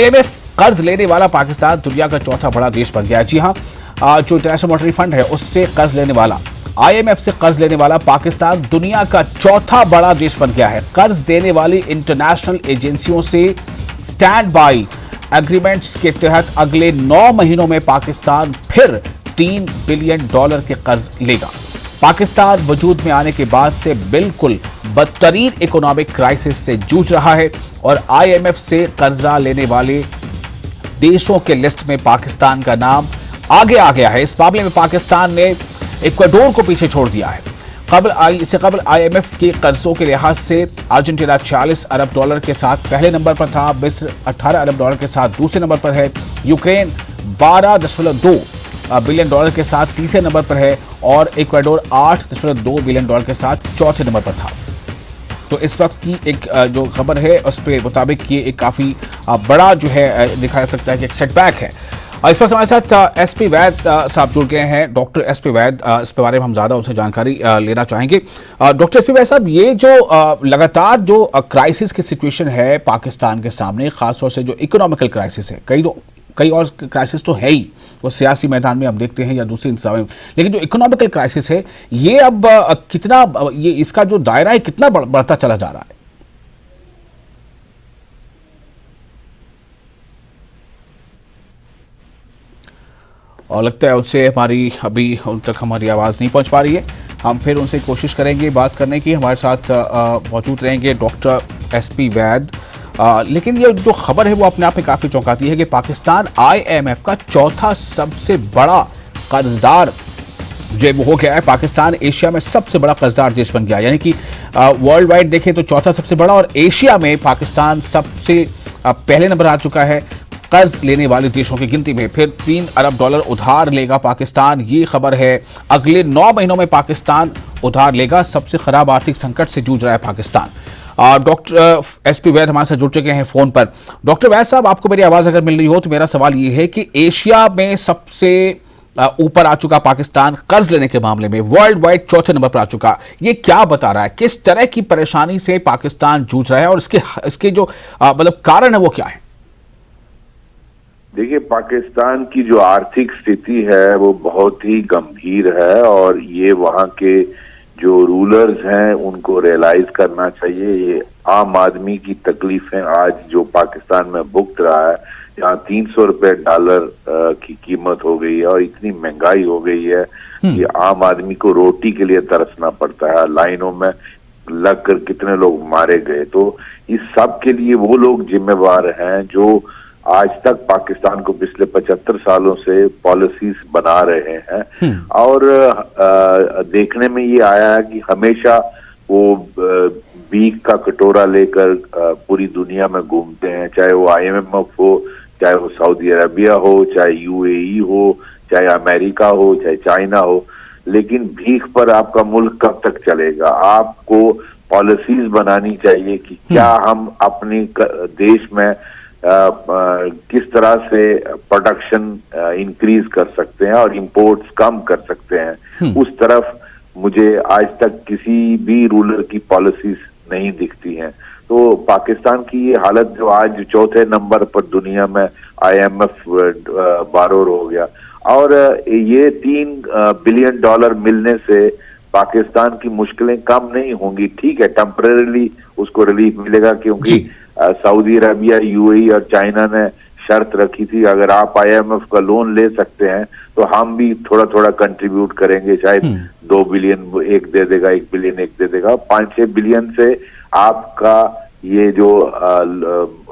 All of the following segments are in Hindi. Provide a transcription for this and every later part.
आईएमएफ कर्ज लेने वाला पाकिस्तान दुनिया का चौथा बड़ा देश बन गया है। जी हाँ, जो इंटरनेशनल मॉनेटरी फंड है उससे कर्ज लेने वाला, आईएमएफ से कर्ज लेने वाला पाकिस्तान दुनिया का चौथा बड़ा देश बन गया है। कर्ज देने वाली इंटरनेशनल एजेंसियों से स्टैंड बाई एग्रीमेंट्स के तहत अगले 9 महीनों में पाकिस्तान फिर $3 बिलियन के कर्ज लेगा। पाकिस्तान वजूद में आने के बाद से बिल्कुल बदतरीन इकोनॉमिक क्राइसिस से जूझ रहा है और आईएमएफ से कर्जा लेने वाले देशों के लिस्ट में पाकिस्तान का नाम आगे आ गया है। इस मामले में पाकिस्तान ने इक्वाडोर को पीछे छोड़ दिया है। इससे कबल आईएमएफ के कर्जों के लिहाज से अर्जेंटीना $40 अरब के साथ पहले नंबर पर था, मिस्र $18 अरब के साथ दूसरे नंबर पर है, यूक्रेन $12.2 बिलियन के साथ तीसरे नंबर पर है और इक्वाडोर $8.2 बिलियन के साथ चौथे नंबर पर था। तो इस वक्त की एक जो खबर है उस पे मुताबिक ये एक काफ़ी बड़ा जो है दिखाया सकता है कि एक सेटबैक है। इस वक्त हमारे साथ एसपी वैद साहब जुड़ गए हैं। डॉक्टर एसपी वैद, इस बारे में हम ज़्यादा उनसे जानकारी लेना चाहेंगे। डॉक्टर एसपी वैद साहब, ये जो लगातार जो क्राइसिस की सिचुएशन है पाकिस्तान के सामने, ख़ासतौर से जो इकोनॉमिकल क्राइसिस है, कई और क्राइसिस तो है ही, वो सियासी मैदान में हम देखते हैं या दूसरे इंतजाम में, लेकिन जो इकोनॉमिकल क्राइसिस है ये अब कितना, ये इसका जो दायरा है कितना बढ़ता चला जा रहा है? और लगता है उससे हमारी अभी उन तक हमारी आवाज़ नहीं पहुंच पा रही है। हम फिर उनसे कोशिश करेंगे बात करने की। हमारे साथ मौजूद रहेंगे डॉक्टर एसपी वैद। लेकिन ये जो खबर है वो अपने आप में काफ़ी चौंकाती है कि पाकिस्तान आईएमएफ का चौथा सबसे बड़ा कर्जदार जो वो हो गया है। पाकिस्तान एशिया में सबसे बड़ा कर्जदार देश बन गया, यानी कि वर्ल्ड वाइड देखें तो चौथा सबसे बड़ा, और एशिया में पाकिस्तान सबसे पहले नंबर आ चुका है कर्ज लेने वाले देशों की गिनती में। फिर $3 अरब उधार लेगा पाकिस्तान, ये खबर है। अगले 9 महीनों में पाकिस्तान उधार लेगा। सबसे खराब आर्थिक संकट से जूझ रहा है पाकिस्तान। डॉक्टर एसपी वैद हमारे साथ जुड़ चुके हैं फोन पर। डॉक्टर वैद साहब, आपको मेरी आवाज़ अगर मिल रही हो तो मेरा सवाल ये है कि एशिया में सबसे ऊपर आ चुका पाकिस्तान कर्ज लेने के मामले में, वर्ल्ड वाइड चौथे नंबर पर आ चुका, ये क्या बता रहा है? किस तरह की परेशानी से पाकिस्तान जूझ रहा है और इसके जो मतलब कारण है वो क्या है? देखिए, पाकिस्तान की जो आर्थिक स्थिति है वो बहुत ही गंभीर है और ये वहाँ के जो रूलर्स हैं उनको रियलाइज करना चाहिए। ये आम आदमी की तकलीफें आज जो पाकिस्तान में भुगत रहा है, यहाँ $300 की कीमत हो गई है और इतनी महंगाई हो गई है कि आम आदमी को रोटी के लिए तरसना पड़ता है। लाइनों में लग कर कितने लोग मारे गए। तो इस सब के लिए वो लोग जिम्मेवार हैं जो आज तक पाकिस्तान को पिछले 75 सालों से पॉलिसीज बना रहे हैं। और देखने में ये आया है कि हमेशा वो बीक का कटोरा लेकर पूरी दुनिया में घूमते हैं, चाहे वो आईएमएफ हो, चाहे वो सऊदी अरबिया हो, चाहे यूएई हो, चाहे अमेरिका हो, चाहे चाइना हो। लेकिन भीख पर आपका मुल्क कब तक चलेगा? आपको पॉलिसीज बनानी चाहिए कि क्या हम अपनी देश में किस तरह से प्रोडक्शन इंक्रीज कर सकते हैं और इंपोर्ट्स कम कर सकते हैं। उस तरफ मुझे आज तक किसी भी रूलर की पॉलिसीज नहीं दिखती हैं। तो पाकिस्तान की ये हालत जो आज चौथे नंबर पर दुनिया में आईएमएफ बारोर हो गया, और ये $3 बिलियन मिलने से पाकिस्तान की मुश्किलें कम नहीं होंगी। ठीक है, टेम्परेरीली उसको रिलीफ मिलेगा, क्योंकि सऊदी अरबिया, यूएई और चाइना ने शर्त रखी थी अगर आप आईएमएफ का लोन ले सकते हैं तो हम भी थोड़ा थोड़ा कंट्रीब्यूट करेंगे। शायद 2 बिलियन एक दे देगा, 1 बिलियन एक दे देगा। 5-6 बिलियन से आपका ये जो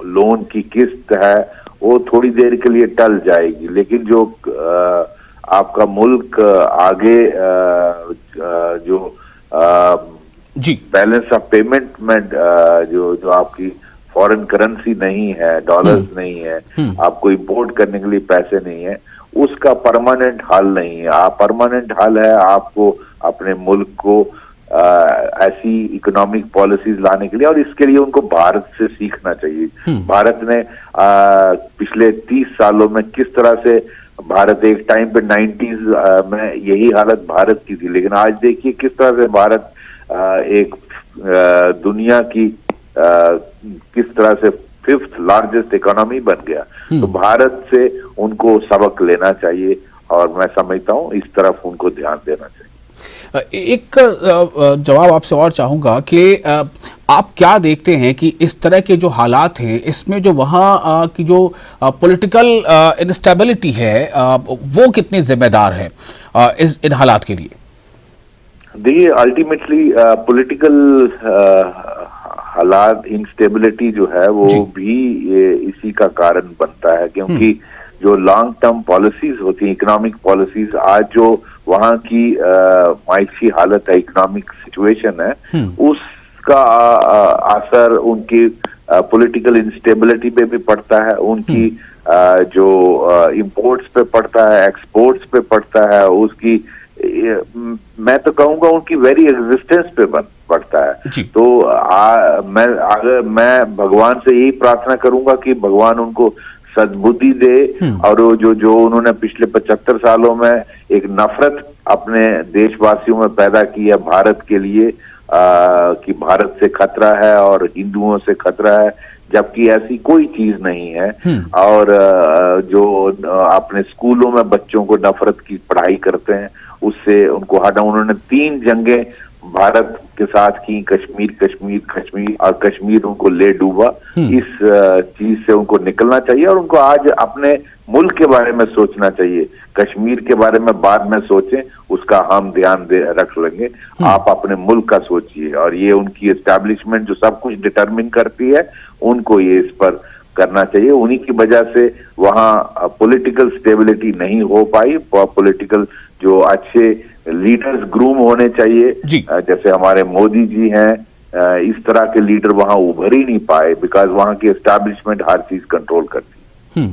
लोन की किस्त है वो थोड़ी देर के लिए टल जाएगी। लेकिन जो आपका मुल्क आगे जो बैलेंस ऑफ पेमेंट में जो आपकी फॉरेन करेंसी नहीं है, डॉलर्स नहीं है, आपको इंपोर्ट करने के लिए पैसे नहीं है, उसका परमानेंट हल नहीं है। परमानेंट हल है आपको अपने मुल्क को ऐसी इकोनॉमिक पॉलिसीज लाने के लिए, और इसके लिए उनको भारत से सीखना चाहिए। भारत ने पिछले 30 सालों में किस तरह से, भारत एक टाइम पे 90s में यही हालत भारत की थी, लेकिन आज देखिए किस तरह से भारत एक दुनिया की किस तरह से 5th लार्जेस्ट इकोनॉमी बन गया। तो भारत से उनको सबक लेना चाहिए और मैं समझता हूं इस तरफ उनको ध्यान देना चाहिए। एक जवाब आपसे और चाहूंगा कि आप क्या देखते हैं कि इस तरह के जो हालात हैं इसमें जो वहाँ की जो पॉलिटिकल इंस्टेबिलिटी है वो कितनी जिम्मेदार है इन हालात के लिए? देखिए, अल्टीमेटली पॉलिटिकल हालात, इंस्टेबिलिटी जो है वो भी इसी का कारण बनता है, क्योंकि जो लॉन्ग टर्म पॉलिसीज होती हैं, इकोनॉमिक पॉलिसीज, आज जो वहाँ की मायशी हालत है, इकोनॉमिक सिचुएशन है, उसका असर उनकी पॉलिटिकल इंस्टेबिलिटी पे भी पड़ता है, उनकी जो इंपोर्ट्स पे पड़ता है, एक्सपोर्ट्स पे पड़ता है, उसकी मैं तो कहूंगा उनकी वेरी एग्जिस्टेंस पे पड़ता है। तो मैं भगवान से यही प्रार्थना करूंगा कि भगवान उनको सद्बुद्धि दे, और जो उन्होंने पिछले 75 सालों में एक नफरत अपने देशवासियों में पैदा की है भारत के लिए, कि भारत से खतरा है और हिंदुओं से खतरा है, जबकि ऐसी कोई चीज नहीं है। और जो अपने स्कूलों में बच्चों को नफरत की पढ़ाई करते हैं, उससे उनको हटा। उन्होंने 3 जंगें भारत के साथ की, कश्मीर और कश्मीर उनको ले डूबा। इस चीज से उनको निकलना चाहिए और उनको आज अपने मुल्क के बारे में सोचना चाहिए। कश्मीर के बारे में बाद में सोचें, उसका हम ध्यान रख लेंगे। आप अपने मुल्क का सोचिए, और ये उनकी एस्टैब्लिशमेंट जो सब कुछ डिटरमिन करती है, उनको ये इस पर करना चाहिए। उन्हीं की वजह से वहाँ पॉलिटिकल स्टेबिलिटी नहीं हो पाई। पॉलिटिकल जो अच्छे लीडर्स ग्रूम होने चाहिए, जैसे हमारे मोदी जी हैं, इस तरह के लीडर वहां उभर ही नहीं पाए, बिकॉज वहां की एस्टैब्लिशमेंट हर चीज कंट्रोल करती है।